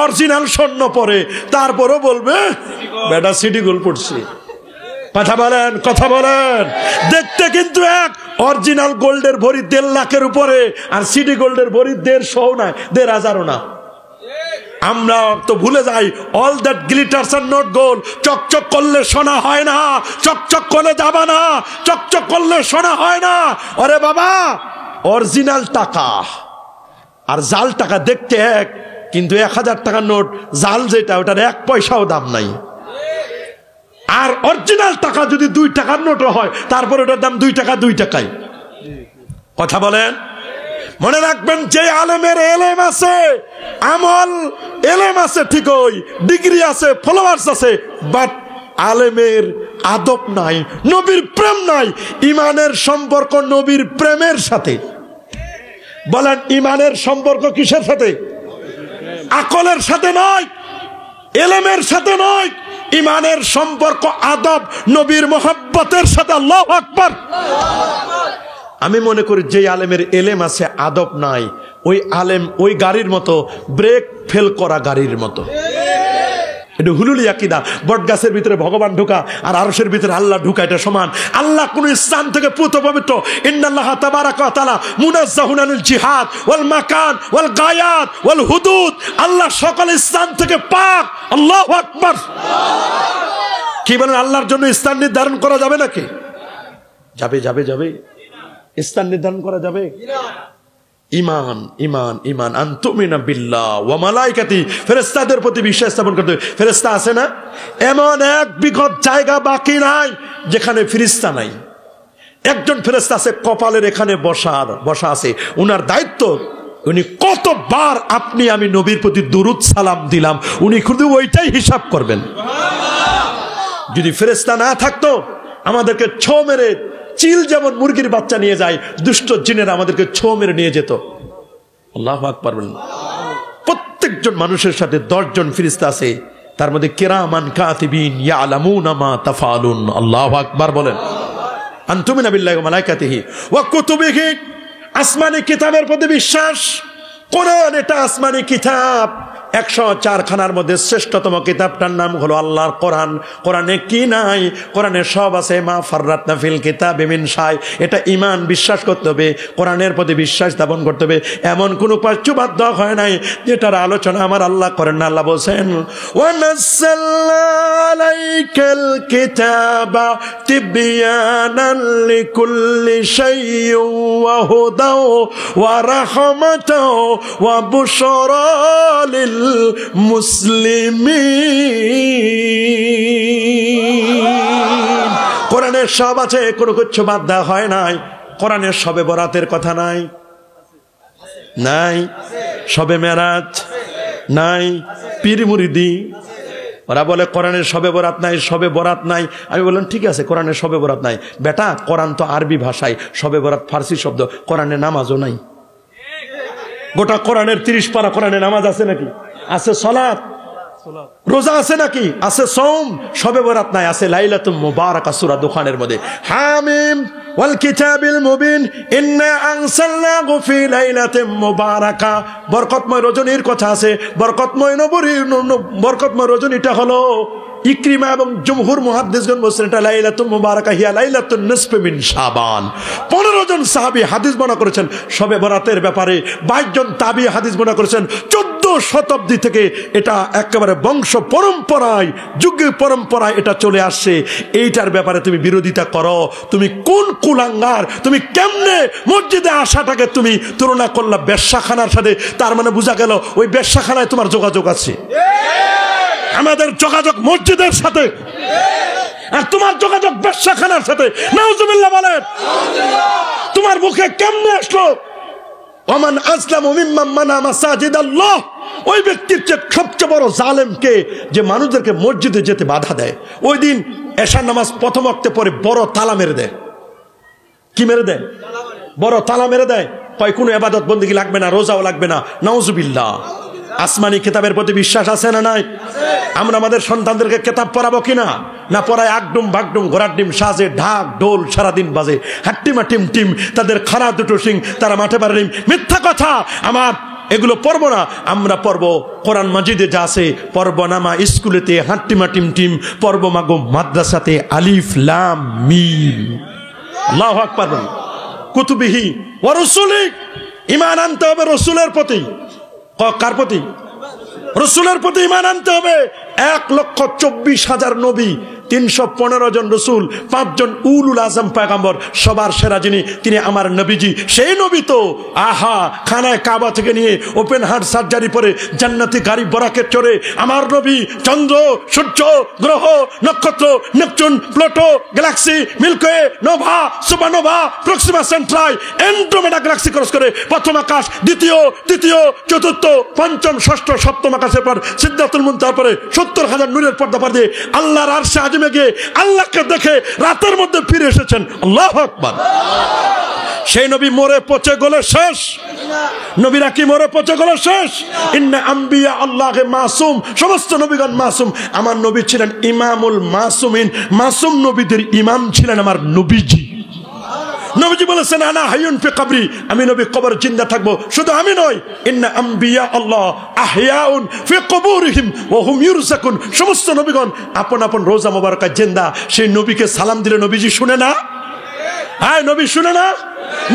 অরিজিনাল স্বর্ণ পরে তারপরও বলবে বেটা সিটি গোল্ড পড়ছে। কথা বলেন, কথা বলেন। দেখতে কিন্তু এক, অরিজিনাল গোল্ডের ভরি 1.5 লাখের উপরে, আর সিটি গোল্ডের ভরি 150 না, 1,500 না। আমরা তো ভুলে যাই all that glitters are not gold. চকচক করলে সোনা হয় না, চকচক করলে যাবা না, চকচক করলে সোনা হয় না। আরে বাবা, অরিজিনাল টাকা আর জাল টাকা দেখতে এক, কিন্তু 1000 টাকার নোট জাল যেটা, ওটার 1 পয়সাও দাম নাই। আর অরিজিনাল টাকা যদি 2 টাকার নোটও হয় তারপর ওটার দাম 2 টাকা 2 টাকাই। কথা বলেন। মনে রাখবেন, যে আলেমের এলেম আছে, আমল এলেম আছে ঠিকই, ডিগ্রি আছে, ফলোয়ার্স আছে, বাট আলেমের আদব নাই, নবীর প্রেম নাই। ইমানের সম্পর্ক নবীর প্রেমের সাথে। বলেন ইমানের সম্পর্ক কিসের সাথে? আকলের সাথে নয়, এলেমের সাথে নয়। ইমানের সম্পর্ক আদব, নবীর মোহাব্বতের সাথে। আল্লাহু আকবার। আমি মনে করি যে আলেমের এলেম আছে আদব নাই, ওই আলেম ওই গাড়ির মতো, ব্রেক ফেল করা গাড়ির মতো। এটা হুলুলি আকীদা। বট গাছের ভিতরে ভগবান ঢুকা আর আরশের ভিতরে আল্লাহ ঢুকা, এটা সমান। আল্লাহ কোন স্থান থেকে পুত পবিত্র। ইন্নাল্লাহা তাবারাকা ওয়া তাআলা মুনাজ্জাহুন আনিল জিহাদ ওয়াল মাকান ওয়াল গায়াত ওয়াল হুদুদ। আল্লাহ সকল স্থান থেকে পাক। আল্লাহু আকবার। কি বলেন, আল্লাহর জন্য স্থান নির্ধারণ করা যাবে নাকি? যাবে যাবে যাবে, স্থান নির্ধারণ করা যাবে। ইমান ইমান ইমান আনতুমিনা বিল্লাহ ওয়া মালাইকাতি, ফেরেশতাদের প্রতি বিশ্বাস স্থাপন করতে হবে। ফেরেশতা আছে না? এমন এক বিঘত জায়গা বাকি নাই যেখানে ফেরেশতা নাই। একজন ফেরেশতা আছে কপালের এখানে বসা আছে, উনার দায়িত্ব উনি কতবার আপনি আমি নবীর প্রতি দুরূদ সালাম দিলাম, উনি শুধু ওইটাই হিসাব করবেন। যদি ফেরেশতা না থাকতো আমাদেরকে ছো মেরে, চিল যেমন মুরগির বাচ্চা নিয়ে যায়, দুষ্ট জিনেরা আমাদেরকে ছো মেরে নিয়ে যেত। আল্লাহু আকবার বলেন। প্রত্যেকজন মানুষের সাথে 10 জন ফেরেশতা আছে, তার মধ্যে কিরামান কাতিবিন ইয়ালামুনা মা তাফআলুন। আল্লাহু আকবার বলেন। আনতুমিনা বিল্লাহি ওয়া মালাইকাতিহি ওয়া কুতুবিহি, আসমানি কিতাবের প্রতি বিশ্বাস। কোরআন এটা আসমানি কিতাব। 104 খানার মধ্যে শ্রেষ্ঠতম কিতাবটার নাম হলো আল্লাহর কোরআন। কোরআনে কি নাই? কোরআনে সব আছে। মা ফাররাতনা ফিল কিতাবি মিন শাই। এটা ঈমান, বিশ্বাস করতে হবে, কোরআনের প্রতি বিশ্বাস স্থাপন করতে হবে। এমন কোন পাঠ্য বাধ্য হয় নাই যেটার আলোচনা আমার আল্লাহ করেন না। আল্লাহ বলেন, ওয়া নাযালনা আলাইকাল কিতাবা তিবয়ানান লিকুল্লি শাইইন ওয়া হুদাও ওয়া রাহমাতাও ওয়া বুশরা লিল মুসলিমিন। কোরআনের সব আছে, কোনো কিছু বাদ দেওয়া হয় নাই। কোরআনের শবে বরাতের কথা নাই, নাই। শবে মেরাজ নাই। পীর মুরিদি ওরা বলে কোরআনের শবে বরাত নাই, শবে বরাত নাই। আমি বললাম ঠিক আছে, কোরআনের শবে বরাত নাই। বেটা, কোরআন তো আরবি ভাষায়, শবে বরাত ফার্সি শব্দ। কোরআনে নামাজও নাই। গোটা কোরআনের 30 পারা কোরআনে নামাজ আছে নাকি? আছে। সালাত রোজা আছে নাকি? আছে। সওম। শবে বরাত নাই। আছে লাইলাতুল মুবারাকা সূরা দুখানের মধ্যে, হামিম ওয়াল কিতাবিল মুবিন ইন্না আনসালনাহু ফি লাইলাতিন মুবারাকা। বরকতময় রজনীর কথা আছে। বরকতময় রজনীটা হলো, ইকরিমা এবং জমহুর মুহাদ্দিসগণ বলেছেন এটা লাইলাতুল মুবারাকা হিয়া লাইলাতুন নিসফি মিন শাবান। 15 জন সাহাবী হাদিস বর্ণনা করেছেন শবে বরাতের ব্যাপারে। 22 জন তাবী হাদিস বর্ণনা করেছেন। 14 শতাব্দী থেকে এটা একেবারে বংশ পরম্পরায়, যুগে পরম্পরায় এটা চলে আসছে। এইটার ব্যাপারে তুমি বিরোধিতা করো, তুমি কোন কুলাঙ্গার? তুমি কেমনে মসজিদে আসাটাকে তুমি তুলনা করলা বেশ্যাখানার সাথে? তার মানে বোঝা গেল ওই বেশ্যাখানায় তোমার যোগাযোগ আছে। আমাদের যোগাযোগ মসজিদের সাথে, আর তোমার যোগাযোগ বেশ্যাখানার সাথে। নাউজুবিল্লাহ বলেন। তোমার মুখে কেমনে আসলো ওমান আসলামু মিম্মান মানা মাসাজিদাল্লাহ? ওই ব্যক্তির চেয়ে সবচেয়ে বড় জালেম কে, যে মানুষদেরকে মসজিদে যেতে বাধা দেয়। ওই দিন এশার নামাজ প্রথম ওয়াক্তে পরে বড় তালা মেরে দেয়। কি মেরে দেয়? বড় তালা মেরে দেয়। কয় কোনো ইবাদত বন্দেগী লাগবে না, রোজাও লাগবে না। নাউজুবিল্লাহ। আসমানি কিতাবের প্রতি বিশ্বাস আছে না নাই? আমরা আমাদের সন্তানদেরকে কিতাব পড়াবো কিনা? না পড়ায় আগডুম বাগডুম ঘোড়ার ডিম সাজে, ঢাক ঢোল সারাদিন বাজে, হাট্টিমা টিম টিম, তাদের খাড়া দুটো সিং, তারা মাঠে পারে। মিথ্যা কথা। আমার এগুলো পড়ব না। আমরা পড়ব কোরআন মাজিদে যা আছে, পড়ব নামা স্কুলেতে হাট্টিমা টিম টিম, পড়ব মাগো মাদ্রাসাতে আলিফ লাম মিম। আল্লাহু আকবার। কুতুবিহি ওয়া রাসূলি, ঈমান আনতে হবে রাসূলের প্রতি। কার প্রতি? রাসূলের প্রতি ঈমান আনতে হবে। 1,24,000 নবী, 315 জন রসুল, 5 জন উলুল আজম পয়গম্বর, সবার সেরা যিনি, তিনি আমার নবীজি। সেই নবী তো আহা খানায় কাবা থেকে নিয়ে ওপেন হার্ট সার্জারি পরে জান্নাতি গাড়ি বরাকে চড়ে আমার নবী চন্দ্র, সূর্য, গ্রহ, নক্ষত্র, Neptune, Pluto, galaxy, Milky Way, nova, supernova, Proxima Centauri, Andromeda galaxy cross করে প্রথম আকাশ, দ্বিতীয়, তৃতীয়, চতুর্থ, পঞ্চম, ষষ্ঠ, সপ্তম আকাশের পর সিদরাতুল মুনতাহার পরে 70,000 নূরের পর্দা পার দিয়ে আল্লাহর আরশে আজিমে গিয়ে আল্লাহকে দেখে রাতের মধ্যে ফিরে এসেছেন। আল্লাহু আকবার। সেই নবী মরে পচে গলে শেষ। নবীরা কি মরে পচে গলে শেষ? ইন্না আম্বিয়া আল্লাহে মাসুম, সমস্ত নবীগণ মাসুম। আমার নবী ছিলেন ইমামুল মাসুমিন, মাসুম নবীদের ইমাম ছিলেন আমার নবীজি। নবীজি বলেছেন আনা হাইয়ুন ফি কবরি, আমি নবী কবর জিন্দা থাকবো। শুধু আমি নয়, ইন্না আম্বিয়া আল্লাহ আহইয়াউন ফি কুবুরিহিম ওয়া হুম ইউরযাকুন, সমস্ত নবীগণ আপন আপন রোজা মোবারকা জিন্দা। সেই নবীকে সালাম দিলে নবীজি শুনে না? হ্যাঁ, নবী শুনে না?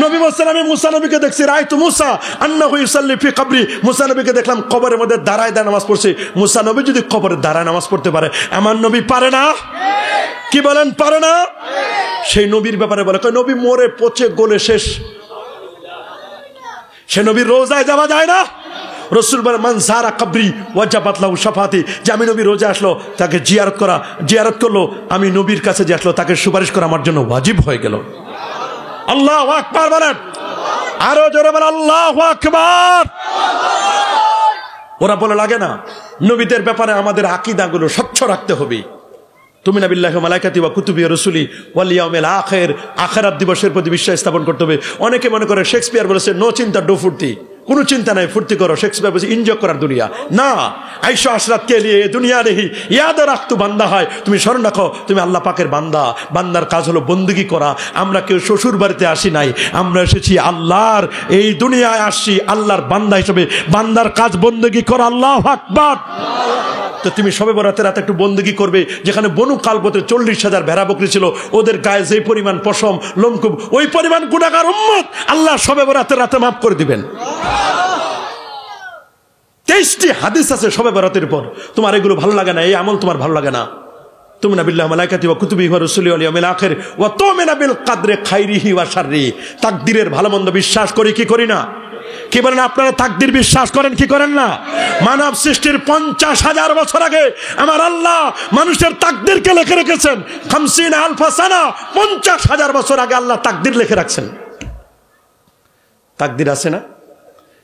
নবী বলছেন আমি মুসা নবীকে দেখছি, রাআইতু মুসা আন্নাহু ইউসাল্লি ফি কবরি, মুসা নবীকে দেখলাম কবরের মধ্যে দাঁড়ায় দাঁড়ায় নামাজ পড়ছে। মুসা নবী যদি কবরে দাঁড়ায় নামাজ পড়তে পারে, আমার নবী পারে না? কি বলেন, পারে না? সেই নবীর ব্যাপারে বলে, নবী মরে পচে গলে শেষ, সে নবীর রোজায় যাওয়া যায় না। রাসূল বলেন মান যারা কবরি ওয়াজাবাত লাহু শাফাতি, যে আমি নবী রোজা আসলো তাকে জিয়ারত করলো, আমি নবীর কাছে যে আসলো তাকে সুপারিশ করা আমার জন্য ওয়াজিব হয়ে গেল। আল্লাহু আকবার বলেন, আরো জোরে বলেন আল্লাহু আকবার। ওরা বলে লাগে না, নবীদের ব্যাপারে আমাদের আকীদাগুলো স্বচ্ছ রাখতে হবে। তুমিনা বিল্লাহি ওয়া মালাইকাতি ওয়া কুতুবি ওয়া রাসূলি ওয়াল ইয়াউমিল আখির, আখিরাত দিবসের প্রতি বিশ্বাস স্থাপন করতে হবে। অনেকে মনে করে শেক্সপিয়ার বলেছে নো চিন্তা ডো ফুর্তি, কোনো চিন্তা নাই, ফুর্তি করো। শেক্সপিয়ার বলেছে এনজয় করার দুনিয়া না, আইশো আশরাত কে লিয়ে দুনিয়া নেহি ইয়াদ রাখতু বান্দা হয়। তুমি স্মরণ রাখো তুমি আল্লাহ পাকের বান্দা, বান্দার কাজ হলো বন্দেগী করা। আমরা কেউ শ্বশুর বাড়িতে আসি নাই, আমরা এসেছি আল্লাহর এই দুনিয়ায় আসছি আল্লাহর বান্দা হিসেবে, বান্দার কাজ বন্দেগী করা। আল্লাহু আকবার। তো তুমি শবে বরাতের রাতে একটু বন্দেগী করবে, যেখানে বনু কালবতে 40,000 ভেড়া বকরি ছিল, ওদের গায়ে যে পরিমাণ পশম লোমকূপ, ওই পরিমাণ গুনাহগার উম্মত আল্লাহ শবে বরাতের রাতে মাফ করে দিবেন। 23টি হাদিস আছে শবে বরাতের পর। তোমার এগুলো ভালো লাগে না, এই আমল তোমার ভালো লাগে না। তুমিনা বিল্লাহি ওয়া মালাইকাতি ওয়া কুতুবিহি ওয়া রাসূলিহি ওয়াল ইয়াউমিল আখির ওয়া তুমিনা বিল কদরি খাইরিহি ওয়া শাররিহি, তাকদীরের ভালো মন্দ বিশ্বাস করি কি করি না? কি বলেন আপনারা, তাকদীর বিশ্বাস করেন কি করেন না? মানব সৃষ্টির 50,000 বছর আগে আমার আল্লাহ মানুষের তাকদীরকে লিখে রেখেছেন। 50 আলফা সানা, 50,000 বছর আগে আল্লাহ তাকদীর লিখে রাখছেন। তাকদীর আছে না?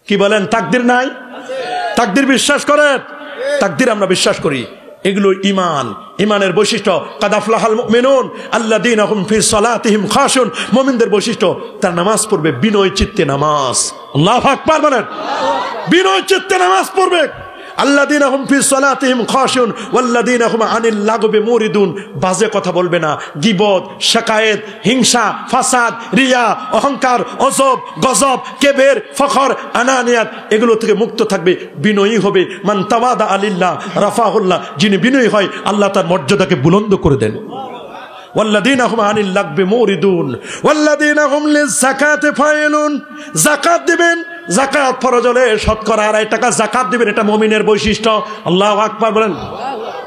কি বলেন, তাকদীর নাই? তাকদীর বিশ্বাস করেন? তাকদীর আমরা বিশ্বাস করি। এগুলো ঈমান, ঈমানের বৈশিষ্ট্য। কাদ আফলাহাল মুমিনুন আল্লাযীনা হুম ফি সালাতিহিম খাশুন, মুমিনদের বৈশিষ্ট্য তার নামাজ পড়বে বিনয় চিত্তে নামাজ। আল্লাহু আকবার বলেন, বিনয় চিত্তে নামাজ পড়বে। আল্লাযীনা হুম ফি সালাতিহিম খাশুন ওয়াল্লাযীনা হুম আনিল লাগবি মুরিদুন, বাজে কথা বলবে না, গীবত, শিকায়েত, হিংসা, ফাসাদ, রিয়া, অহংকার, অজব, গজব, কেবের, ফখর, আনানিয়াত এগুলো থেকে মুক্ত থাকবে, বিনয়ী হবে। মান তাওয়াদা আলিল্লাহ রাফাহুল্লাহ, যিনি বিনয়ী হয় আল্লাহ তার মর্যাদাকে বুলন্দ করে দেন। ওয়াল্লাযীনা হুম আনিল লাগবি মুরিদুন ওয়াল্লাযীনা হুম লিয-যাকাতি ফাইলুন, যাকাত দিবেন, যাকাত ফরজ হলে শতকরা 2.5 টাকা যাকাত দিবেন, এটা মুমিনের বৈশিষ্ট্য। আল্লাহু আকবার বলেন।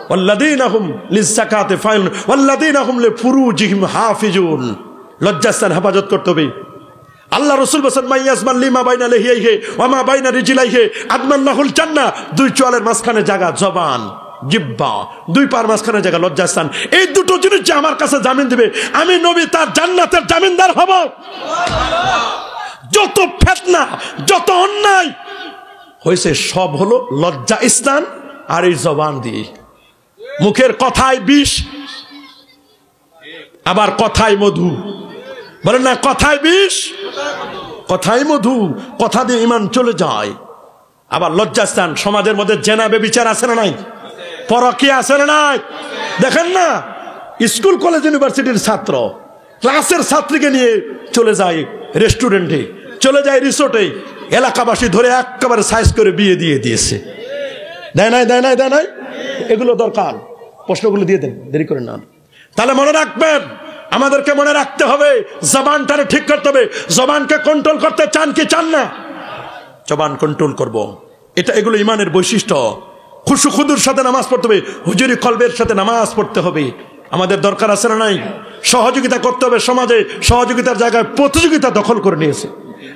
ওয়াল্লাযীনা হুম লিয-যাকাতি ফাইলুন ওয়াল্লাযীনা হুম লিফুরুজিহিম হাফিজুন, লজ্জাস্থান হেফাজত করতে হবে। আল্লাহ রাসূল বলেন মাইয়াজমান লিমা বাইনা লিহিয়াইহি ওয়া মা বাইনা রিজলাইহি আদমান্নাহুল জান্নাহ, দুই চোয়ালের মাঝখানে জায়গা জবান, জিহ্বা, দুই পার মাঝখানে জায়গা লজ্জাস্থান। এই দুটো জিনিস যে আমার কাছে জামিন দিবে, আমি নবী তার জান্নাতের জামিনদার হব। যত ফিতনা, যত অন্যায় হয়েছে সব হলো লজ্জা স্থান আর এই জবান দিয়ে। মুখের কথায় বিষ, আবার কথায় মধু, বলেন না কথায় বিষ, কথায় মধু, কথা দিয়ে ঈমান চলে যায়। আবার লজ্জাস্থান, সমাজের মধ্যে জেনা ব্যভিচার আছে না নাই? পরকীয়া আছে না নাই? দেখেন না, স্কুল কলেজ ইউনিভার্সিটির ছাত্র ক্লাসের ছাত্রীকে নিয়ে চলে যায় রেস্টুরেন্টে, চলে যায় রিসোর্টে, এলাকাবাসী ধরে একেবারে সাইজ করে বিয়ে দিয়ে দিয়েছে। দেয় নাই, দেয় নাই, দেয় নাই? এগুলো দরকার, প্রশ্নগুলো দিয়ে দেন, দেরি করেন না। তাহলে মনে রাখবেন, আমাদেরকে মনে রাখতে হবে জবানটারে ঠিক করতে হবে। জবানকে কন্ট্রোল করতে চান কি চান না? জবান কন্ট্রোল করব, এটা এগুলো ঈমানের বৈশিষ্ট্য। খুশু খুদুর সাথে নামাজ পড়তে হবে, হুজুরি কলবের সাথে নামাজ পড়তে হবে। আমাদের দরকার আছে না নাই? সহযোগিতা করতে হবে। সমাজে সহযোগিতার জায়গায় প্রতিযোগিতা দখল করে নিয়েছে।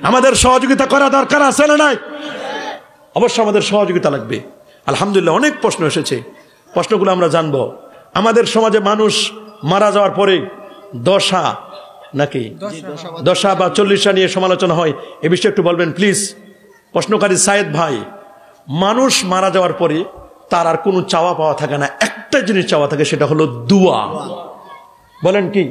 আমাদের সহযোগিতা করা দরকার আছে না নাই? অবশ্যই আমাদের সহযোগিতা লাগবে। আলহামদুলিল্লাহ অনেক প্রশ্ন এসেছে, প্রশ্নগুলো আমরা জানবো। আমাদের সমাজে মানুষ মারা যাওয়ার পরে দশা নাকি দশা বা 40 নিয়ে সমালোচনা হয়, এ বিষয়ে একটু বলবেন প্লিজ। প্রশ্নকারী সায়েদ ভাই, মানুষ মারা যাওয়ার পরে তার আর কোনো চাওয়া পাওয়া থাকে না, একটা জিনিস চাওয়া থাকে, সেটা হলো দুয়া। বলেন কি?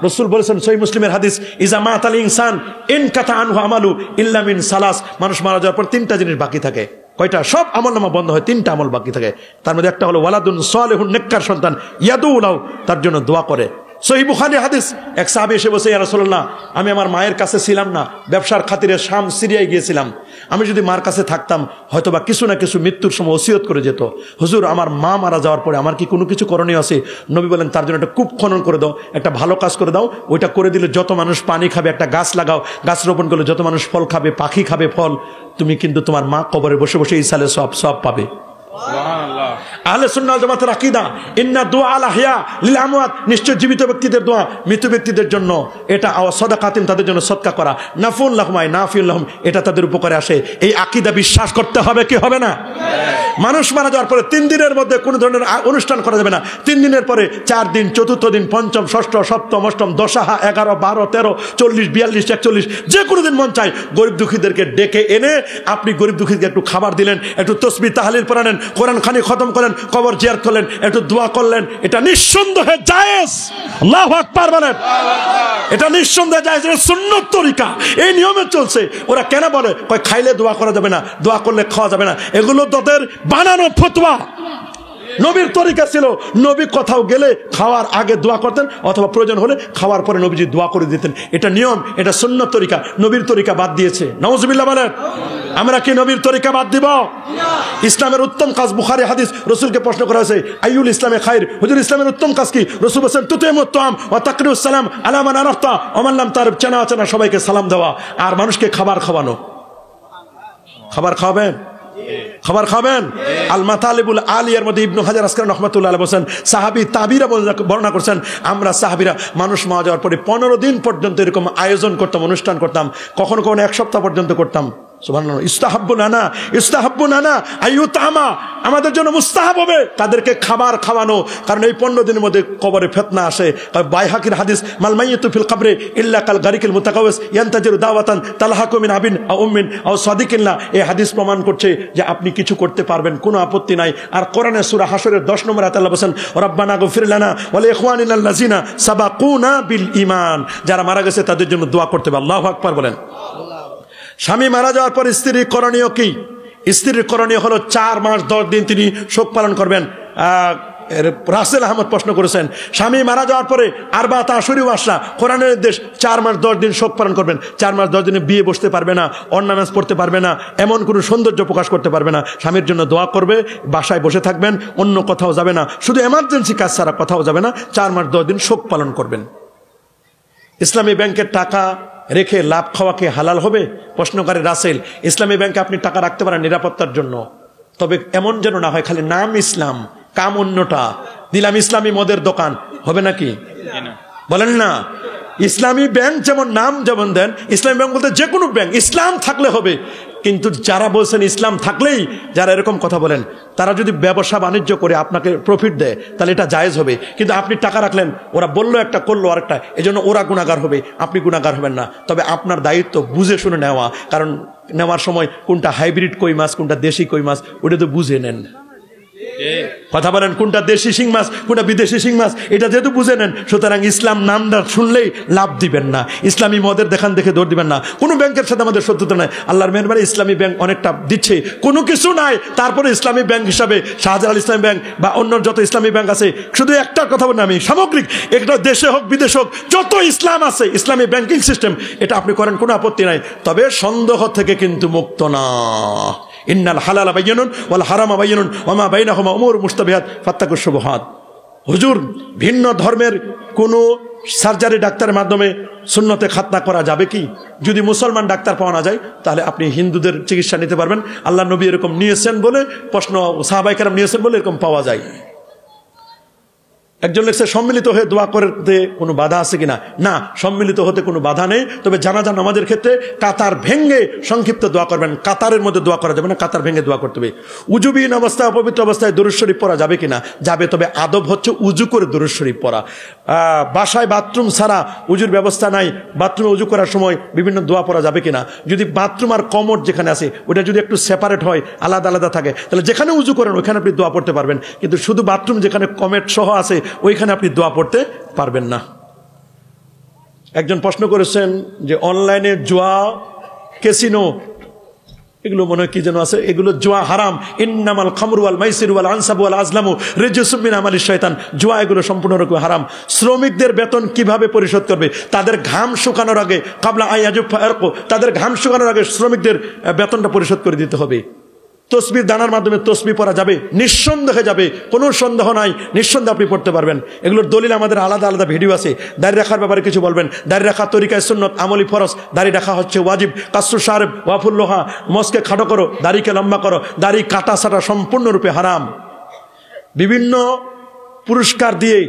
রাসূল বলেছেন সহিহ মুসলিমের হাদিস, ইজা মাতাল ইনসান ইনকাতা আনহু আমালু ইল্লা মিন সালাস, মানুষ মারা যাওয়ার পর 3টা জিনিস বাকি থাকে। কয়টা? সব আমলনামা বন্ধ হয়, 3টা আমল বাকি থাকে। তার মধ্যে একটা হলো ওয়ালাদুন সালিহুন, নেককার সন্তান, ইয়াদু লাহু, তার জন্য দোয়া করে। সহিহ বুখারী হাদিস, এক সাহাবী এসে বলছে, ইয়া রাসূলুল্লাহ, আমি আমার মায়ের কাছে ছিলাম না, ব্যবসার খাতিরে শাম সিরিয়ায় গিয়েছিলাম, আমি যদি মার কাছে থাকতাম হয়তোবা কিছু না কিছু মৃত্যুর সময় ওসিয়ত করে যেত। হুজুর, আমার মা মারা যাওয়ার পরে আমার কি কোনো কিছু করণীয় আছে? নবী বলেন, তার জন্য একটা কূপ খনন করে দাও, একটা ভালো কাজ করে দাও, ওইটা করে দিলে যত মানুষ পানি খাবে, একটা গাছ লাগাও, গাছ রোপণ করলে যত মানুষ ফল খাবে, পাখি খাবে ফল, তুমি কিন্তু তোমার মা কবরে বসে বসে ইসালে সব পাবে। আহলে সুন্নাহ ওয়াল জামাতের আকীদা, ইন্না দুআ আল আহইয়া লিল আমওয়াত, নিশ্চয় জীবিত ব্যক্তিদের দোয়া মৃত ব্যক্তিদের জন্য, এটা সাদাকাতিন, তাদের জন্য সদকা করা, নাফুল লাহুম আই নাফিউল লাহুম, এটা তাদের উপকারে আসে। এই আকীদা বিশ্বাস করতে হবে কি হবে না? মানুষ মারা যাওয়ার পরে 3 দিনের মধ্যে কোনো ধরনের অনুষ্ঠান করা যাবে না। 3 দিনের পরে 4 দিন, চতুর্থ দিন, পঞ্চম, ষষ্ঠ, সপ্তম, অষ্টম, দশাহা, 11, 12, 13, 40, 42, 41, যে কোনো দিন মন চায় গরিব দুঃখীদেরকে ডেকে এনে আপনি গরিব দুঃখীদেরকে একটু খাবার দিলেন, একটু তসবিহ তাহলিল পড়ালেন, কোরআন খানি খতম করলেন, কবর জিয়ারত করলেন, একটু দোয়া করলেন, এটা নিঃসন্দেহে জায়েজ। আল্লাহু আকবার বলেন। এটা নিঃসন্দেহে জায়েজ, এটা সুন্নত তরিকা, এই নিয়মে চলছে। ওরা কেন বলে কয় খাইলে দোয়া করা যাবে না, দোয়া করলে খাওয়া যাবে না? এগুলো তাদের বানানো ফতোয়া। নবীর তরিকা ছিল, নবী কোথাও গেলে খাওয়ার আগে দোয়া করতেন, অথবা প্রয়োজন হলে খাওয়ার পরে নবীজি দোয়া করে দিতেন। এটা নিয়ম, এটা সুন্নত তরিকা। নবীর তরিকা বাদ দিয়েছে, নাউজুবিল্লাহ বলেন। আমরা কি নবীর তরিকা বাদ দিব? ইসলামের উত্তম কাজ, বুখারী হাদিস, রাসূলকে প্রশ্ন করা হয়েছে, আইয়ুল ইসলামে খায়র, হুজুর ইসলামের উত্তম কাজ কি? রাসূল বলেন, তুতিমুত তাআম ওয়া তাকরিউস সালাম আলা মান আরাফতা ওয়া মান লাম তারিফ, চেনা অচেনা সবাইকে সালাম দেওয়া আর মানুষকে খাবার খাওয়ানো। খাবার খাওয়াবেন, খাবার খাবেন। আল মাতালিবুল আলিয়ার মধ্যে ইবনু হাজার আসকারী রাহমাতুল্লাহ আলাইহি বলেন, সাহাবী তাবিরা বর্ণনা করছেন, আমরা সাহাবীরা মানুষ মারা যাওয়ার পরে 15 দিন পর্যন্ত এরকম আয়োজন করতাম, অনুষ্ঠান করতাম, কখনো কখনো 1 সপ্তাহ পর্যন্ত করতাম। সুবহানাল্লাহ। ইস্তাহাব্বু নানা আইয়ুতামা, আমাদের জন্য মুস্তাহাব হবে তাদেরকে খাবার খাওয়ানো, কারণ এই 15 দিনের মধ্যে কবরে ফিতনা আসে। বাইহাকির হাদিস, মাল মাইয়িতু ফিল কবরে ইল্লা কাল গারিকিল মুতাকাওয়িস ইয়ান্তাজিরু দাওয়াতান তালহাকু মিন আবিন আও উম্মিন আও সাদিকিল্লাহ। এই হাদিস প্রমাণ করছে যে আপনি কিছু করতে পারবেন, কোনো আপত্তি নাই। আর কোরআনে সূরা হাশরের 10 নম্বর আয়াতে আল্লাহ বলেন, রব্বানা গফির লানা ওয়া লিইখওয়ানিনা আল্লাযিনা সাবাকুনা বিল ঈমান, যারা মারা গেছে তাদের জন্য দোয়া করতে হবে। আল্লাহু আকবার বলেন। স্বামী মারা যাওয়ার পর স্ত্রীর করণীয় কি? স্ত্রীর করণীয় হলো 4 মাস 10 দিন তিনি শোক পালন করবেন। রাসেল আহমদ প্রশ্ন করেছেন, স্বামী মারা যাওয়ার পরে আরবাত আশুরি ওয়াশরা, কোরআনের নির্দেশ 4 মাস 10 দিন শোক পালন করবেন। 4 মাস 10 দিনে বিয়ে বসতে পারবে না, অর্নামেন্স পড়তে পারবে না, এমন কোনো সৌন্দর্য প্রকাশ করতে পারবে না। স্বামীর জন্য দোয়া করবে, বাসায় বসে থাকবেন, অন্য কোথাও যাবে না, শুধু এমার্জেন্সি কাজ ছাড়া কোথাও যাবে না। 4 মাস 10 দিন শোক পালন করবেন। ইসলামী ব্যাংকের টাকা রেখে লাভ খাওয়াকে হালাল হবে? প্রশ্নকারী রাসেল, ইসলামী ব্যাংকে আপনি টাকা রাখতে পারেন নিরাপত্তার জন্য, তবে এমন যেন না হয় খালি নাম ইসলাম, কাম অন্যটা। দিলাম ইসলামী মদের দোকান, হবে নাকি? বলেন না। ইসলামী ব্যাংক যেমন নাম যেমন দেন, ইসলামী ব্যাংক বলতে যে কোনো ব্যাংক, ইসলাম থাকলে হবে। কিন্তু যারা বলছেন ইসলাম থাকলেই, যারা এরকম কথা বলেন, তারা যদি ব্যবসা বাণিজ্য করে আপনাকে প্রফিট দেয় তাহলে এটা জায়েজ হবে। কিন্তু আপনি টাকা রাখলেন, ওরা বললো একটা করলো আরেকটা, এজন্য ওরা গুনাহগার হবে, আপনি গুনাহগার হবেন না। তবে আপনার দায়িত্ব বুঝে শুনে নেওয়া, কারণ নেওয়ার সময় কোনটা হাইব্রিড কই মাছ, কোনটা দেশি কই মাছ, ওটা তো বুঝে নেন। কথা বলেন, কোনটা দেশি শিং মাছ, কোনটা বিদেশি শিং মাছ, এটা যেহেতু বুঝে নেন, সুতরাং ইসলাম নামটা শুনলেই লাভ দিবেন না, ইসলামী মদের দেখান দেখে দৌড় দিবেন না। কোনো ব্যাংকের সাথে আমাদের শত্রুতা নাই, আল্লাহর মেহরবানি ইসলামী ব্যাংক অনেকটা দিচ্ছে, কোনো কিছু নাই। তারপরে ইসলামী ব্যাংক হিসাবে শাহজালাল ইসলামী ব্যাংক বা অন্য যত ইসলামী ব্যাংক আছে, শুধু একটা কথা বলি আমি, সামগ্রিক একটা দেশে হোক বিদেশে হোক যত ইসলাম আছে, ইসলামী ব্যাংকিং সিস্টেম, এটা আপনি করেন, কোনো আপত্তি নাই। তবে সন্দেহ থেকে কিন্তু মুক্ত না। ইন্নাল হালালা বাইয়িনুন ওয়াল হারামা বাইয়িনুন ওয়া মা বাইনাহুমা উমুর মুশতাবিহাত ফাত্তাকুশ শুবহাত। হুজুর, ভিন্ন ধর্মের কোনো সার্জারি ডাক্তারের মাধ্যমে সুন্নতে খাতনা করা যাবে কি? যদি মুসলমান ডাক্তার পাওয়া না যায় তাহলে আপনি হিন্দুদের চিকিৎসা নিতে পারবেন। আল্লাহ নবী এরকম নিয়েছেন বলে, প্রশ্ন সাহাবায়ে কেরাম নিয়েছেন বলে এরকম পাওয়া যায়। একজন লেখছে সম্মিলিত হয়ে দোয়া করতে কোনো বাধা আছে কিনা? না, সম্মিলিত হতে কোনো বাধা নেই। তবে জানাজা নামাজের ক্ষেত্রে কাতার ভেঙ্গে সংক্ষিপ্ত দোয়া করবেন, কাতারের মধ্যে দোয়া করা যাবে না, কাতার ভেঙ্গে দোয়া করতে হবে। উজুবিহীন অবস্থায়, অপবিত্র অবস্থায় দুরূদ শরীফ পড়া যাবে কিনা? যাবে, তবে আদব হচ্ছে উজু করে দুরূদ শরীফ পড়া। বাসায় বাথরুম ছাড়া, উজুর ব্যবস্থা নাই, বাথরুমে উজু করার সময় বিভিন্ন দোয়া পড়া যাবে কিনা? যদি বাথরুম আর কমোড যেখানে আছে ওটা যদি একটু সেপারেট হয়, আলাদা আলাদা থাকে, তাহলে যেখানে উজু করেন ওইখানে আপনি দোয়া পড়তে পারবেন, কিন্তু শুধু বাথরুম যেখানে কমেট সহ আছে ওইখানে আপনি দোয়া পড়তে পারবেন না। একজন প্রশ্ন করেছেন যে অনলাইনে জুয়া, ক্যাসিনো এগুলো মনে হয় কি যেন আছে, এগুলো জুয়া হারাম। ইন্নামাল খামরু ওয়াল মাইসিরু ওয়াল আনসাবু ওয়াল আজলামু রিজসুম মিন আমালিশ শয়তান। জুয়া এগুলো সম্পূর্ণরূপে হারাম। শ্রমিকদের বেতন কিভাবে পরিশোধ করবে? তাদের ঘাম শুকানোর আগে, কাবলা আইয়াজুফা আরকু, তাদের ঘাম শুকানোর আগে শ্রমিকদের বেতনটা পরিশোধ করে দিতে হবে। তসবির দানার মাধ্যমে তসবি পড়া যাবে, নিঃসন্দেহে যাবে, কোনো সন্দেহ নাই, নিঃসন্দেহে আপনি পড়তে পারবেন। এগুলোর দলিল আমাদের আলাদা আলাদা ভিডিও আছে। দাড়ি রাখার ব্যাপারে কিছু বলবেন, দাড়ি রাখা তরিকায় সুন্নত, আমলি ফরজ, দাড়ি রাখা হচ্ছে ওয়াজিব, কাসরু শারব ওয়াফুল লোহা, মস্কে খাটো করো, দাড়িকে লম্বা করো, দাড়ি কাটা ছাটা সম্পূর্ণরূপে হারাম। বিভিন্ন পুরস্কার দিয়ে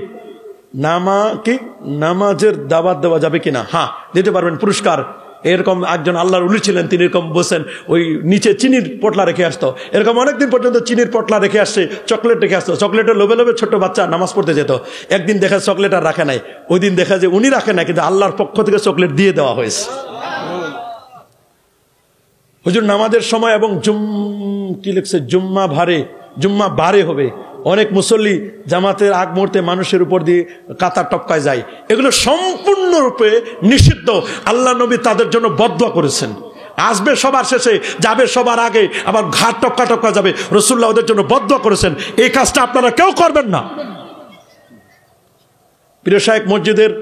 নামাজের দাওয়াত দেওয়া যাবে কিনা? হ্যাঁ, দিতে পারবেন পুরস্কার। এরকম একজন আল্লাহর ওলি ছিলেন, তিনি এরকম বসেন, ওই নিচে চিনির পটলা রেখে আসতো। এরকম অনেকদিন পর্যন্ত চিনির পটলা রেখে আসছে, চকলেট রেখে আসতো। চকলেটের লোভে লোভে ছোট্ট বাচ্চা নামাজ পড়তে যেত। একদিন দেখা চকলেট আর রাখে নাই, ওই দিন দেখা যে উনি রাখে না, কিন্তু আল্লাহর পক্ষ থেকে চকলেট দিয়ে দেওয়া হয়েছে। হুজুর নামাজের সময় এবং কি লিখছে, জুম্মা বারে হবে। অনেক মুসল্লি জামাতের আগ মুহূর্তে মানুষের উপর দিয়ে কাতার টপকায় যায়। এগুলো সম্পূর্ণরূপে নিষিদ্ধ। আল্লাহ নবী তাদের জন্য বদদুয়া করেছেন। আসবে সবার শেষে, যাবে সবার আগে, আবার ঘাট টপকা যাবে। রাসূলুল্লাহ ওদের জন্য বদদুয়া করেছেন। এই কাজটা আপনারা কেউ করবেন না। প্রিয় শায়েখ, মসজিদের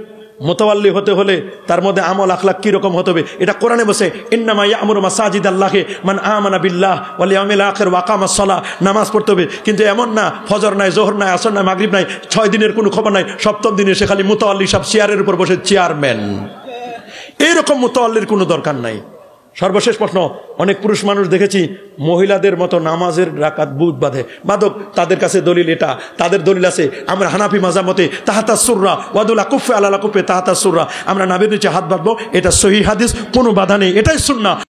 মোতাওয়াল্লি হতে হলে তার মধ্যে আমল আখলাক কি রকম হতে হবে, এটা কোরআনে বসে, ইন্নামা ইয়ামুরু মাসাজিদাল্লাহি মান আমানা বিল্লাহ ওয়াল ইয়াউমিল আখির ওয়া আকামাস সালাহ। নামাজ পড়তে হবে, কিন্তু এমন না ফজর নাই, জোহর নাই, আসর নাই, মাগরিব নাই, 6 দিনের কোনো খবর নাই, 7ম দিনে সে খালি মোতাওয়াল্লি সব চেয়ারের উপর বসে চেয়ারম্যান। এইরকম মোতাওয়াল্লির কোনো দরকার নাই। সর্বশেষ প্রশ্ন, অনেক পুরুষ মানুষ দেখেছি মহিলাদের মতো নামাজের রাকাত বুট বাঁধক। তাদের কাছে দলিল এটা, তাদের দলিল আছে, আমরা হানাফি মাযহাব মতে তাহাতা সুররা ওয়াদুল আকুফে আলাল আকুফে তাহাতা সুররা, আমরা নাভির নিচে হাত বাঁধবো, এটা সহিহ হাদিস, কোনো বাধা নেই, এটাই সুন্নাহ।